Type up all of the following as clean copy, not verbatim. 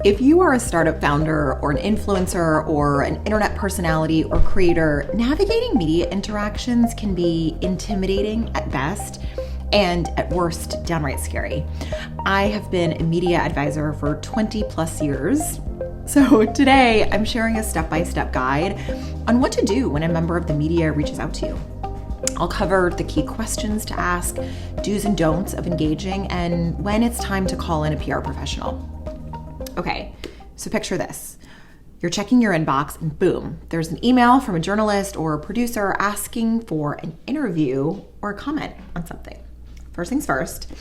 If you are a startup founder or an influencer or an internet personality or creator, navigating media interactions can be intimidating at best and at worst, downright scary. I have been a media advisor for 20 plus years. So today I'm sharing a step-by-step guide on what to do when a member of the media reaches out to you. I'll cover the key questions to ask, do's and don'ts of engaging, and when it's time to call in a PR professional. Okay, so picture this. You're checking your inbox and boom, there's an email from a journalist or a producer asking for an interview or a comment on something. First things first,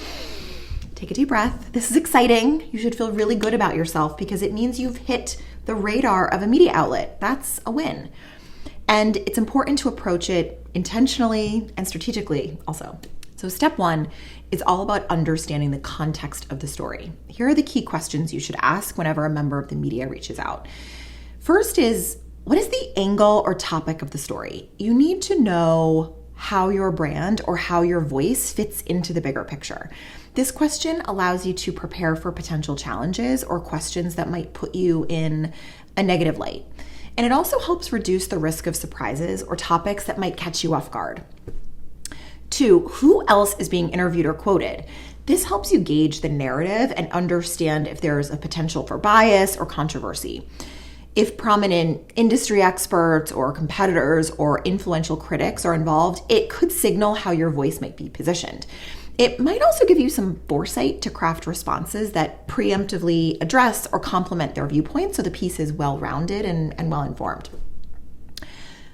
take a deep breath. This is exciting. You should feel really good about yourself because it means you've hit the radar of a media outlet. That's a win. And it's important to approach it intentionally and strategically also. So step one is all about understanding the context of the story. Here are the key questions you should ask whenever a member of the media reaches out. First is, what is the angle or topic of the story? You need to know how your brand or how your voice fits into the bigger picture. This question allows you to prepare for potential challenges or questions that might put you in a negative light. And it also helps reduce the risk of surprises or topics that might catch you off guard. 2, who else is being interviewed or quoted? This helps you gauge the narrative and understand if there's a potential for bias or controversy. If prominent industry experts or competitors or influential critics are involved, it could signal how your voice might be positioned. It might also give you some foresight to craft responses that preemptively address or complement their viewpoints so the piece is well-rounded and well-informed.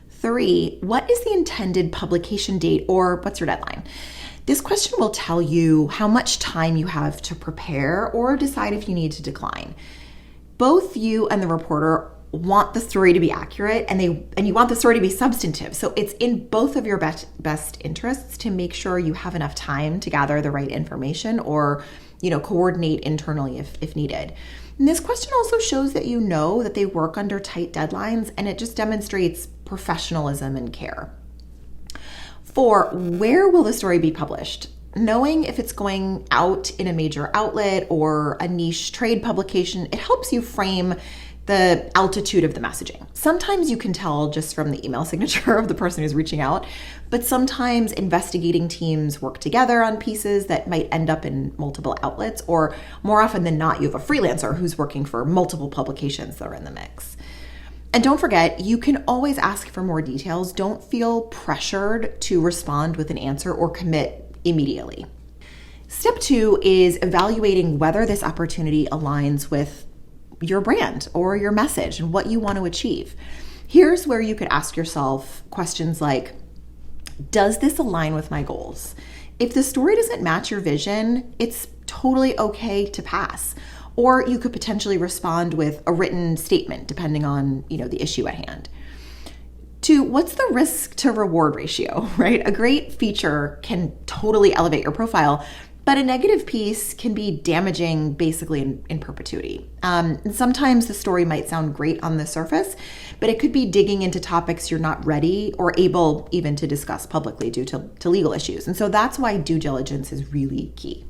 3, what is the intended publication date or what's your deadline? This question will tell you how much time you have to prepare or decide if you need to decline. Both you and the reporter want the story to be accurate and you want the story to be substantive. So it's in both of your best interests to make sure you have enough time to gather the right information or, coordinate internally if needed. And this question also shows that you know that they work under tight deadlines, and it just demonstrates professionalism and care. 4, where will the story be published? Knowing if it's going out in a major outlet or a niche trade publication, it helps you frame the altitude of the messaging. Sometimes you can tell just from the email signature of the person who's reaching out, but sometimes investigating teams work together on pieces that might end up in multiple outlets, or more often than not, you have a freelancer who's working for multiple publications that are in the mix. And don't forget, you can always ask for more details. Don't feel pressured to respond with an answer or commit immediately. Step 2 is evaluating whether this opportunity aligns with your brand or your message and what you want to achieve. Here's where you could ask yourself questions like, does this align with my goals? If the story doesn't match your vision, it's totally okay to pass. Or you could potentially respond with a written statement depending on, the issue at hand. 2, what's the risk to reward ratio, right? A great feature can totally elevate your profile, but a negative piece can be damaging basically in perpetuity. And sometimes the story might sound great on the surface, but it could be digging into topics you're not ready or able even to discuss publicly due to legal issues. And so that's why due diligence is really key.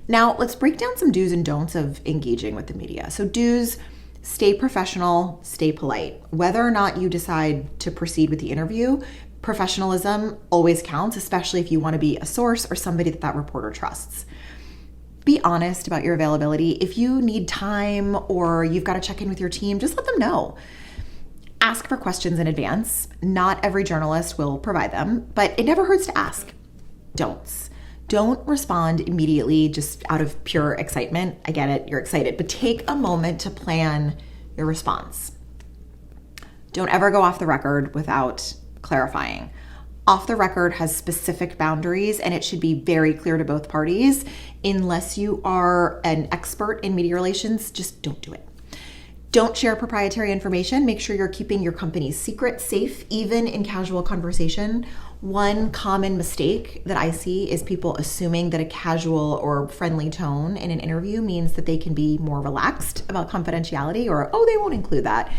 Now, let's break down some do's and don'ts of engaging with the media. So do's, stay professional, stay polite. Whether or not you decide to proceed with the interview, professionalism always counts, especially if you want to be a source or somebody that reporter trusts. Be honest about your availability. If you need time or you've got to check in with your team, just let them know. Ask for questions in advance. Not every journalist will provide them, but it never hurts to ask. Don'ts. Don't respond immediately just out of pure excitement. I get it, you're excited, but take a moment to plan your response. Don't ever go off the record without clarifying. Off the record has specific boundaries and it should be very clear to both parties. Unless you are an expert in media relations, just don't do it. Don't share proprietary information. Make sure you're keeping your company's secret safe, even in casual conversation. One common mistake that I see is people assuming that a casual or friendly tone in an interview means that they can be more relaxed about confidentiality or, they won't include that.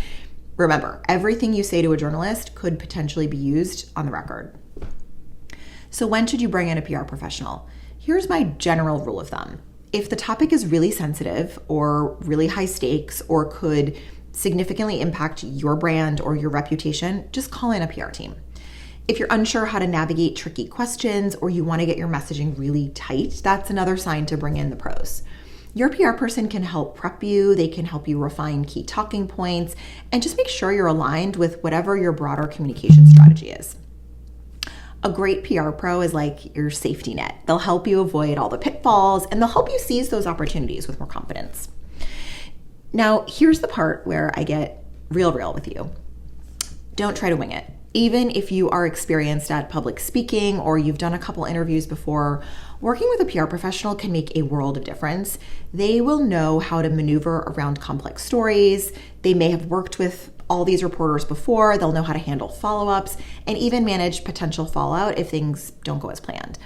Remember, everything you say to a journalist could potentially be used on the record. So when should you bring in a PR professional? Here's my general rule of thumb. If the topic is really sensitive or really high stakes or could significantly impact your brand or your reputation, just call in a PR team. If you're unsure how to navigate tricky questions or you want to get your messaging really tight, that's another sign to bring in the pros. Your PR person can help prep you, they can help you refine key talking points, and just make sure you're aligned with whatever your broader communication strategy is. A great PR pro is like your safety net. They'll help you avoid all the pitfalls and they'll help you seize those opportunities with more confidence. Now, here's the part where I get real with you. Don't try to wing it. Even if you are experienced at public speaking or you've done a couple interviews before, working with a PR professional can make a world of difference. They will know how to maneuver around complex stories. They may have worked with all these reporters before. They'll know how to handle follow-ups and even manage potential fallout if things don't go as planned.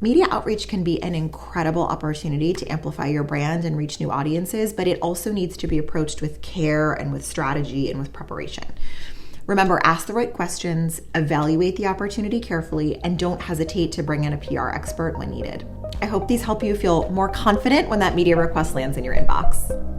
Media outreach can be an incredible opportunity to amplify your brand and reach new audiences, but it also needs to be approached with care and with strategy and with preparation. Remember, ask the right questions, evaluate the opportunity carefully, and don't hesitate to bring in a PR expert when needed. I hope these help you feel more confident when that media request lands in your inbox.